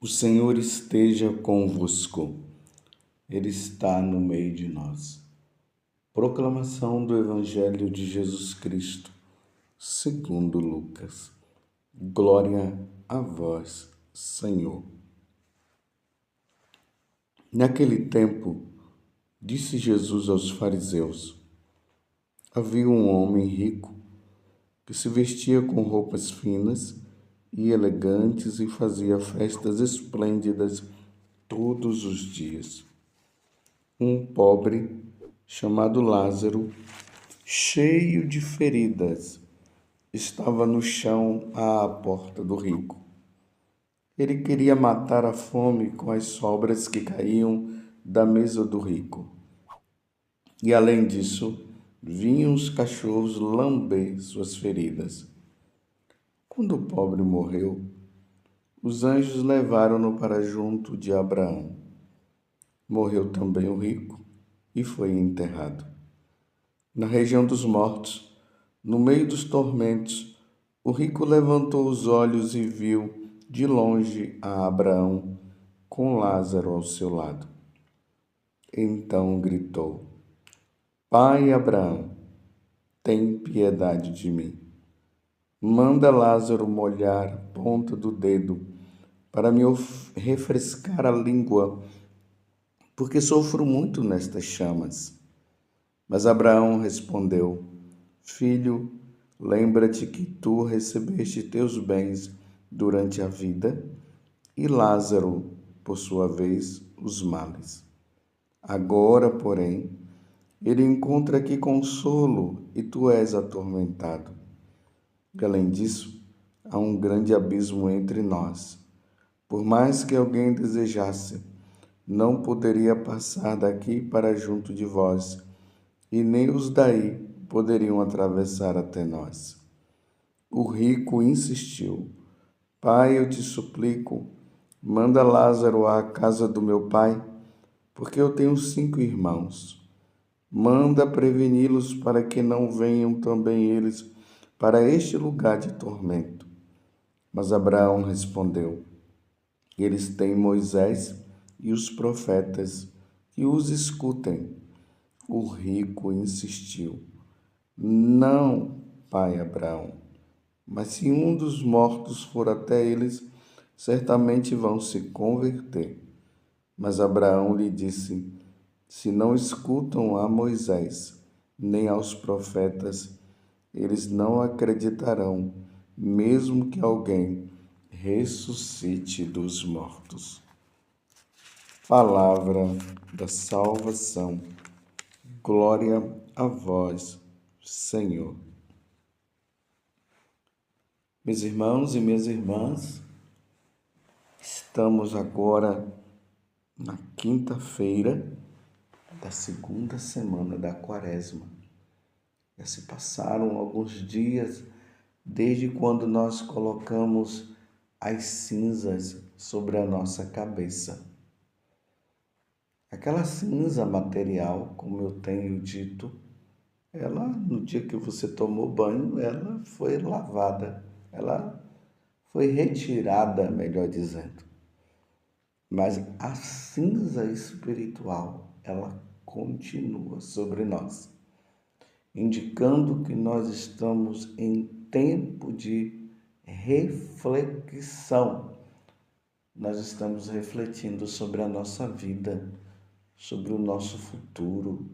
O Senhor esteja convosco, Ele está no meio de nós. Proclamação do Evangelho de Jesus Cristo, segundo Lucas. Glória a vós, Senhor. Naquele tempo, disse Jesus aos fariseus: havia um homem rico que se vestia com roupas finas e elegantes e fazia festas esplêndidas todos os dias. Um pobre, chamado Lázaro, cheio de feridas, estava no chão à porta do rico. Ele queria matar a fome com as sobras que caíam da mesa do rico. E além disso, vinham os cachorros lamber suas feridas. Quando o pobre morreu, os anjos levaram-no para junto de Abraão. Morreu também o rico e foi enterrado. Na região dos mortos, no meio dos tormentos, o rico levantou os olhos e viu de longe a Abraão com Lázaro ao seu lado. Então gritou: Pai Abraão, tem piedade de mim. Manda Lázaro molhar a ponta do dedo para me refrescar a língua, porque sofro muito nestas chamas. Mas Abraão respondeu: Filho, lembra-te que tu recebeste teus bens durante a vida, e Lázaro, por sua vez, os males. Agora, porém, ele encontra aqui consolo e tu és atormentado. Além disso, há um grande abismo entre nós. Por mais que alguém desejasse, não poderia passar daqui para junto de vós, e nem os daí poderiam atravessar até nós. O rico insistiu: Pai, eu te suplico, manda Lázaro à casa do meu pai, porque eu tenho 5 irmãos. Manda preveni-los para que não venham também eles para este lugar de tormento. Mas Abraão respondeu: Eles têm Moisés e os profetas, que os escutem. O rico insistiu: Não, pai Abraão, mas se um dos mortos for até eles, certamente vão se converter. Mas Abraão lhe disse: Se não escutam a Moisés, nem aos profetas, eles não acreditarão, mesmo que alguém ressuscite dos mortos. Palavra da salvação. Glória a vós, Senhor. Meus irmãos e minhas irmãs, estamos agora na quinta-feira da segunda semana da Quaresma. Já se passaram alguns dias desde quando nós colocamos as cinzas sobre a nossa cabeça. Aquela cinza material, como eu tenho dito, ela, no dia que você tomou banho, ela foi lavada, ela foi retirada, melhor dizendo. Mas a cinza espiritual, ela continua sobre nós, indicando que nós estamos em tempo de reflexão. Nós estamos refletindo sobre a nossa vida, sobre o nosso futuro,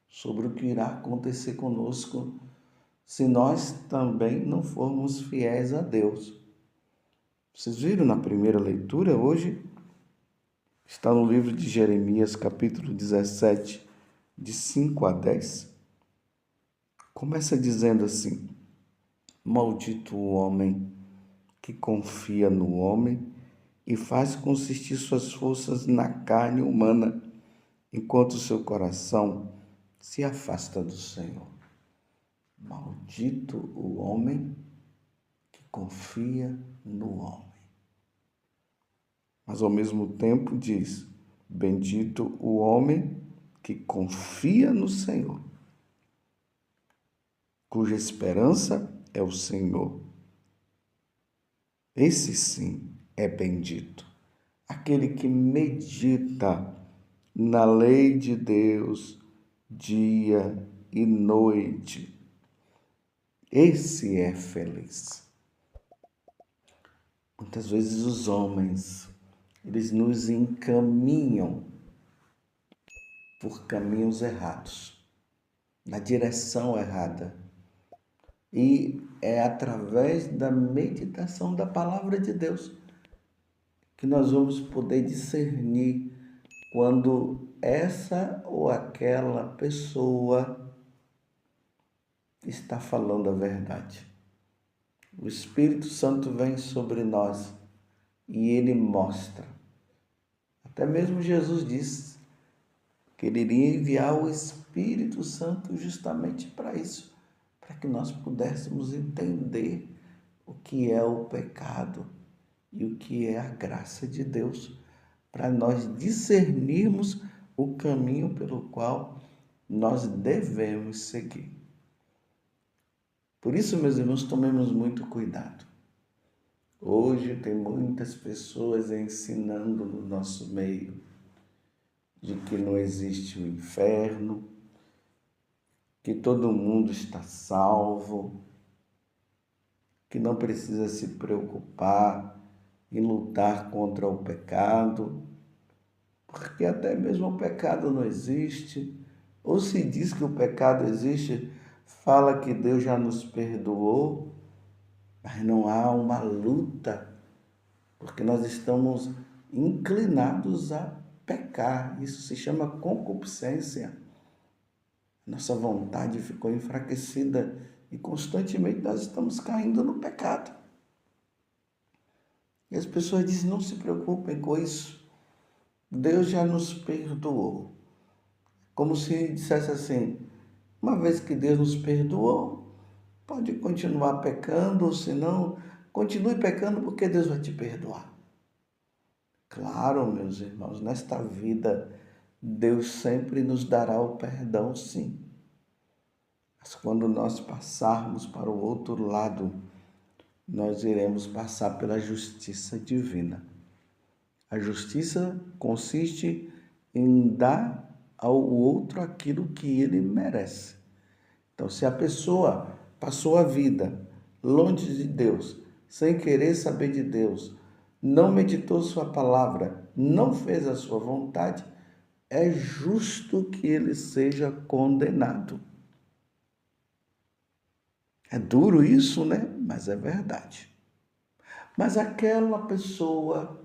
sobre o que irá acontecer conosco se nós também não formos fiéis a Deus. Vocês viram na primeira leitura hoje? Está no livro de Jeremias, capítulo 17, de 5 a 10. Começa dizendo assim: Maldito o homem que confia no homem e faz consistir suas forças na carne humana, enquanto seu coração se afasta do Senhor. Maldito o homem que confia no homem. Mas ao mesmo tempo diz: Bendito o homem que confia no Senhor, cuja esperança é o Senhor. Esse sim é bendito. aquele que medita na lei de Deus dia e noite. Esse é feliz. Muitas vezes os homens, eles nos encaminham por caminhos errados, na direção errada. E é através da meditação da palavra de Deus que nós vamos poder discernir quando essa ou aquela pessoa está falando a verdade. O Espírito Santo vem sobre nós e ele mostra. Até mesmo Jesus disse que ele iria enviar o Espírito Santo justamente para isso, para que nós pudéssemos entender o que é o pecado e o que é a graça de Deus, para nós discernirmos o caminho pelo qual nós devemos seguir. Por isso, meus irmãos, tomemos muito cuidado. Hoje tem muitas pessoas ensinando no nosso meio de que não existe o inferno, que todo mundo está salvo, que não precisa se preocupar em lutar contra o pecado, porque até mesmo o pecado não existe, ou se diz que o pecado existe, fala que Deus já nos perdoou, mas não há uma luta, porque nós estamos inclinados a pecar. Isso se chama concupiscência. Nossa vontade ficou enfraquecida e constantemente nós estamos caindo no pecado. E as pessoas dizem, não se preocupem com isso. Deus já nos perdoou. Como se dissesse assim, uma vez que Deus nos perdoou, pode continuar pecando, ou se não, continue pecando porque Deus vai te perdoar. Claro, meus irmãos, nesta vida, Deus sempre nos dará o perdão, sim. Mas quando nós passarmos para o outro lado, nós iremos passar pela justiça divina. A justiça consiste em dar ao outro aquilo que ele merece. Então, se a pessoa passou a vida longe de Deus, sem querer saber de Deus, não meditou sua palavra, não fez a sua vontade, é justo que ele seja condenado. É duro isso, né? Mas é verdade. Mas aquela pessoa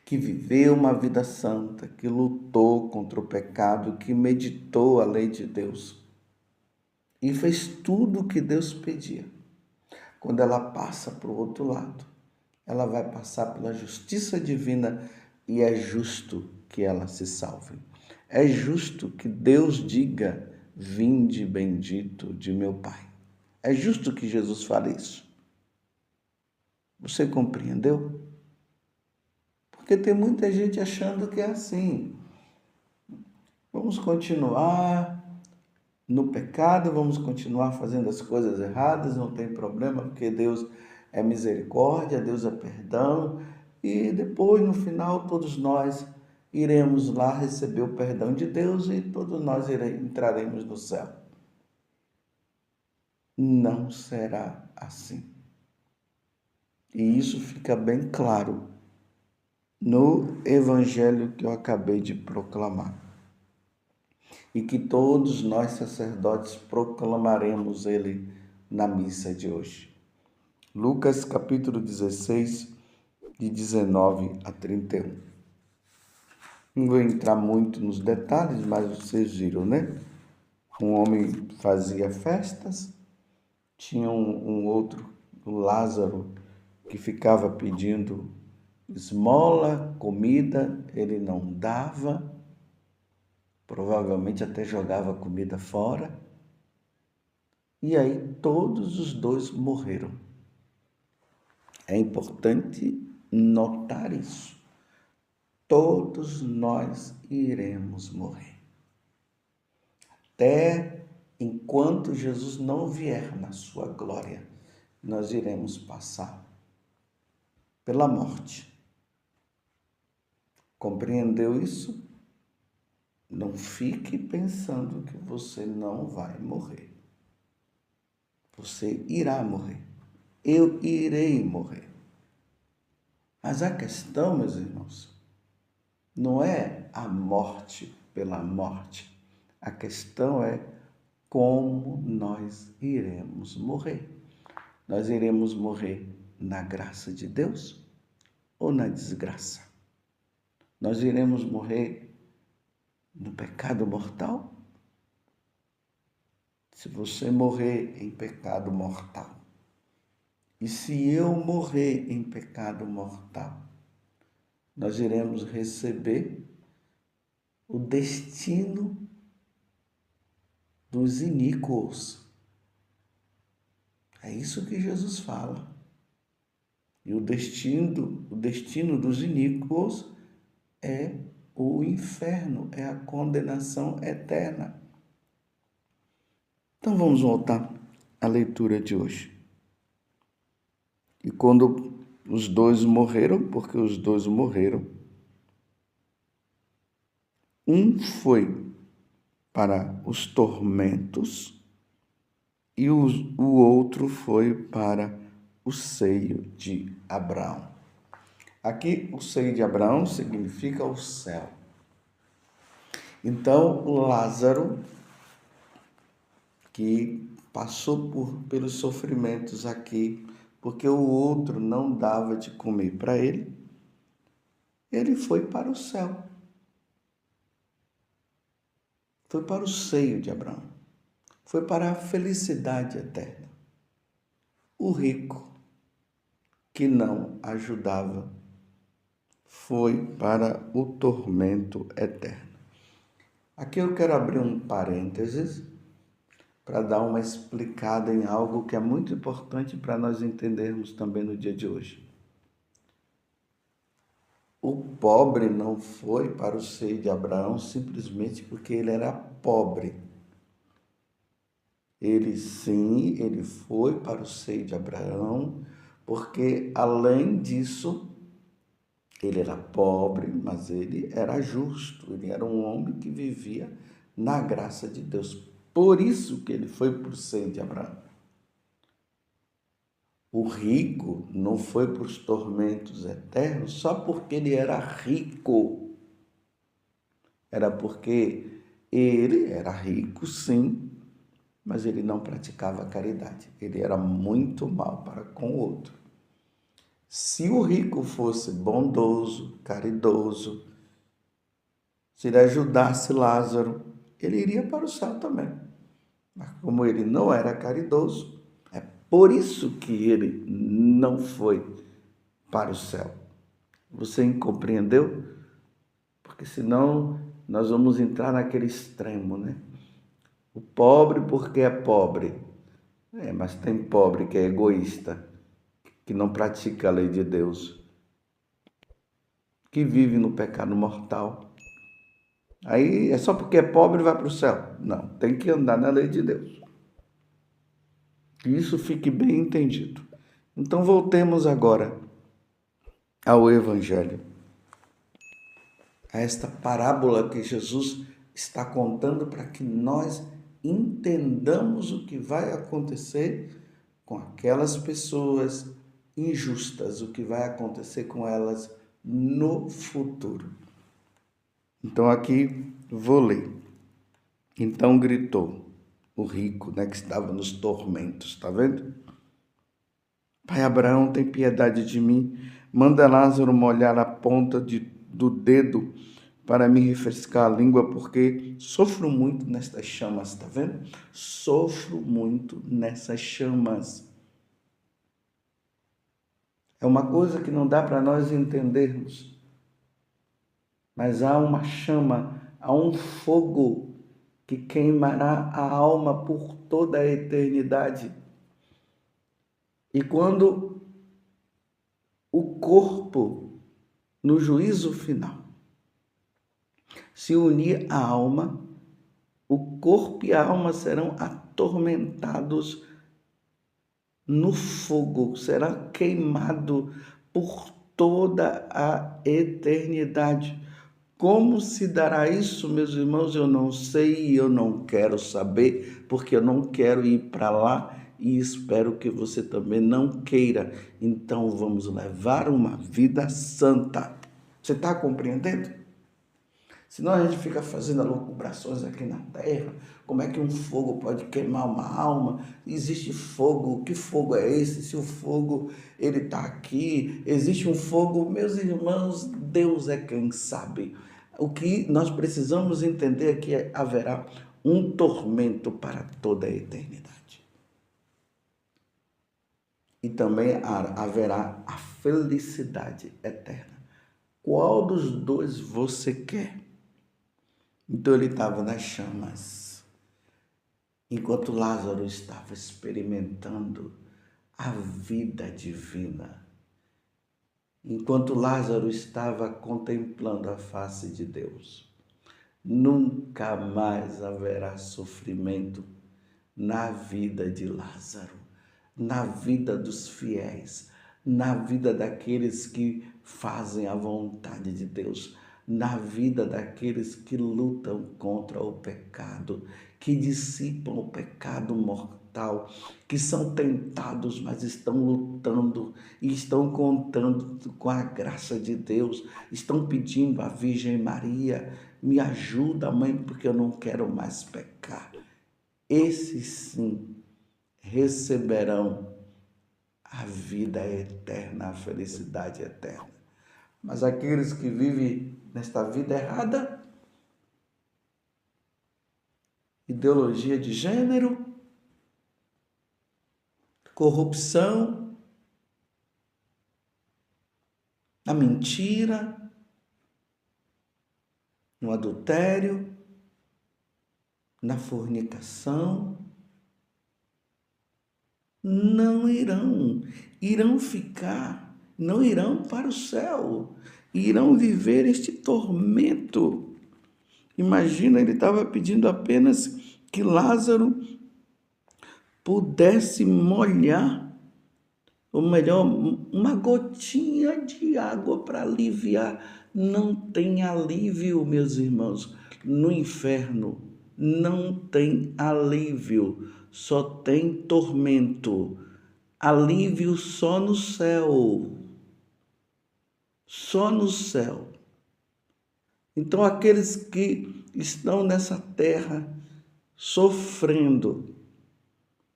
que viveu uma vida santa, que lutou contra o pecado, que meditou a lei de Deus e fez tudo o que Deus pedia, quando ela passa para o outro lado, ela vai passar pela justiça divina e é justo que ela se salve. É justo que Deus diga, vinde bendito de meu Pai. É justo que Jesus fale isso. Você compreendeu? Porque tem muita gente achando que é assim. Vamos continuar no pecado, vamos continuar fazendo as coisas erradas, não tem problema, porque Deus é misericórdia, Deus é perdão, e depois, no final, todos nós iremos lá receber o perdão de Deus e todos nós entraremos no céu. Não será assim. E isso fica bem claro no evangelho que eu acabei de proclamar. E que todos nós sacerdotes proclamaremos ele na missa de hoje. Lucas capítulo 16, de 19 a 31. Não vou entrar muito nos detalhes, mas vocês viram, né? Um homem fazia festas, tinha um outro, o Lázaro, que ficava pedindo esmola, comida, ele não dava, provavelmente até jogava comida fora. E aí todos os dois morreram. É importante notar isso. Todos nós iremos morrer. Até enquanto Jesus não vier na sua glória, nós iremos passar pela morte. Compreendeu isso? Não fique pensando que você não vai morrer. Você irá morrer. Eu irei morrer. Mas a questão, meus irmãos, não é a morte pela morte. A questão é como nós iremos morrer. Nós iremos morrer na graça de Deus ou na desgraça? Nós iremos morrer no pecado mortal? Se você morrer em pecado mortal, e se eu morrer em pecado mortal, nós iremos receber o destino dos iníquos. É isso que Jesus fala. E o destino dos iníquos é o inferno, é a condenação eterna. Então vamos voltar à leitura de hoje. E quando os dois morreram, porque os dois morreram, um foi para os tormentos e o outro foi para o seio de Abraão. Aqui, o seio de Abraão significa o céu. Então, Lázaro, que passou pelos sofrimentos aqui, porque o outro não dava de comer para ele, ele foi para o céu. Foi para o seio de Abraão. Foi para a felicidade eterna. O rico, que não ajudava, foi para o tormento eterno. Aqui eu quero abrir um parênteses para dar uma explicada em algo que é muito importante para nós entendermos também no dia de hoje. O pobre não foi para o seio de Abraão simplesmente porque ele era pobre. Ele foi para o seio de Abraão, porque além disso, ele era pobre, mas ele era justo, ele era um homem que vivia na graça de Deus. Por isso que ele foi para o seio de Abraão. O rico não foi para os tormentos eternos só porque ele era rico. Era porque ele era rico, sim, mas ele não praticava caridade. Ele era muito mal para com o outro. Se o rico fosse bondoso, caridoso, se ele ajudasse Lázaro, ele iria para o céu também. Mas como ele não era caridoso, é por isso que ele não foi para o céu. Você compreendeu? Porque senão nós vamos entrar naquele extremo, né? O pobre porque é pobre. Mas tem pobre que é egoísta, que não pratica a lei de Deus, que vive no pecado mortal. Aí é só porque é pobre vai para o céu. Não, tem que andar na lei de Deus. Que isso fique bem entendido. Então voltemos agora ao Evangelho, a esta parábola que Jesus está contando para que nós entendamos o que vai acontecer com aquelas pessoas injustas, o que vai acontecer com elas no futuro. Então aqui vou ler. Então gritou o rico, que estava nos tormentos, está vendo? Pai Abraão, tem piedade de mim. Manda Lázaro molhar a ponta do dedo para me refrescar a língua, porque sofro muito nestas chamas, está vendo? Sofro muito nessas chamas. É uma coisa que não dá para nós entendermos. Mas há uma chama, há um fogo que queimará a alma por toda a eternidade. E quando o corpo, no juízo final, se unir à alma, o corpo e a alma serão atormentados no fogo, será queimado por toda a eternidade. Como se dará isso, meus irmãos? Eu não sei e eu não quero saber, porque eu não quero ir para lá e espero que você também não queira. Então vamos levar uma vida santa. Você está compreendendo? Senão a gente fica fazendo lucubrações aqui na terra. Como é que um fogo pode queimar uma alma? Existe fogo, que fogo é esse? Se o fogo ele está aqui, existe um fogo, meus irmãos, Deus é quem sabe. O que nós precisamos entender é que haverá um tormento para toda a eternidade. E também haverá a felicidade eterna. Qual dos dois você quer? Então ele estava nas chamas, enquanto Lázaro estava experimentando a vida divina, enquanto Lázaro estava contemplando a face de Deus. Nunca mais haverá sofrimento na vida de Lázaro, na vida dos fiéis, na vida daqueles que fazem a vontade de Deus, na vida daqueles que lutam contra o pecado, que dissipam o pecado mortal, que são tentados, mas estão lutando e estão contando com a graça de Deus, estão pedindo à Virgem Maria, me ajuda, mãe, porque eu não quero mais pecar. Esses sim receberão a vida eterna, a felicidade eterna. Mas aqueles que vivem nesta vida errada, ideologia de gênero, corrupção, a mentira, no adultério, na fornicação, não irão ficar, não irão para o céu, irão viver este tormento. Imagina, ele estava pedindo apenas que Lázaro pudesse molhar, ou melhor, uma gotinha de água para aliviar. Não tem alívio, meus irmãos, no inferno. Não tem alívio, só tem tormento. Alívio só no céu. Só no céu. Então, aqueles que estão nessa terra sofrendo,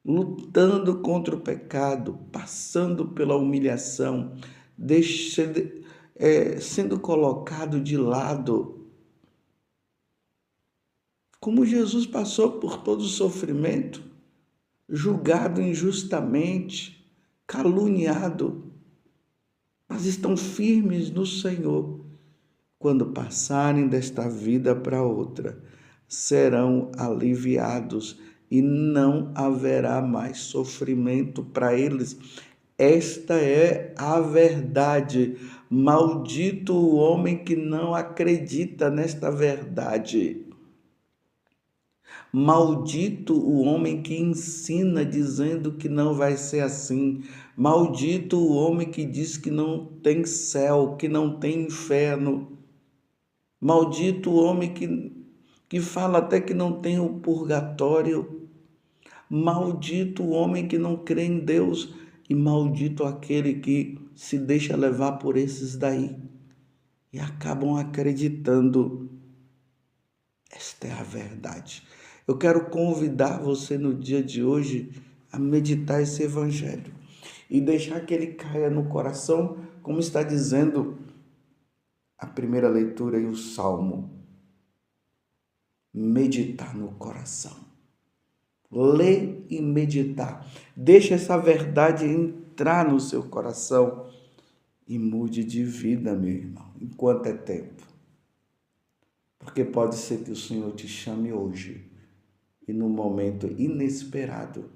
lutando contra o pecado, passando pela humilhação, sendo colocado de lado, como Jesus passou por todo o sofrimento, julgado injustamente, caluniado, mas estão firmes no Senhor. Quando passarem desta vida para outra, serão aliviados e não haverá mais sofrimento para eles. Esta é a verdade. Maldito o homem que não acredita nesta verdade. Maldito o homem que ensina dizendo que não vai ser assim. Maldito o homem que diz que não tem céu, que não tem inferno. Maldito o homem que fala até que não tem o purgatório. Maldito o homem que não crê em Deus. E maldito aquele que se deixa levar por esses daí. E acabam acreditando. Esta é a verdade. Eu quero convidar você no dia de hoje a meditar esse evangelho e deixar que ele caia no coração, como está dizendo a primeira leitura e o Salmo. Meditar no coração. Ler e meditar. Deixe essa verdade entrar no seu coração e mude de vida, meu irmão, enquanto é tempo. Porque pode ser que o Senhor te chame hoje e num momento inesperado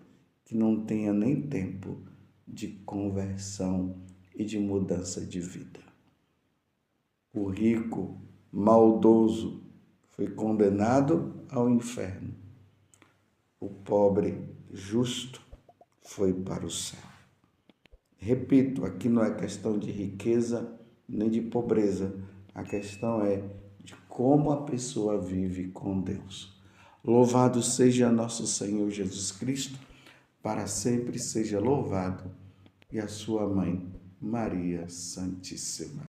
que não tenha nem tempo de conversão e de mudança de vida. O rico, maldoso, foi condenado ao inferno. O pobre, justo, foi para o céu. Repito, aqui não é questão de riqueza nem de pobreza. A questão é de como a pessoa vive com Deus. Louvado seja nosso Senhor Jesus Cristo, para sempre seja louvado, e a sua mãe, Maria Santíssima.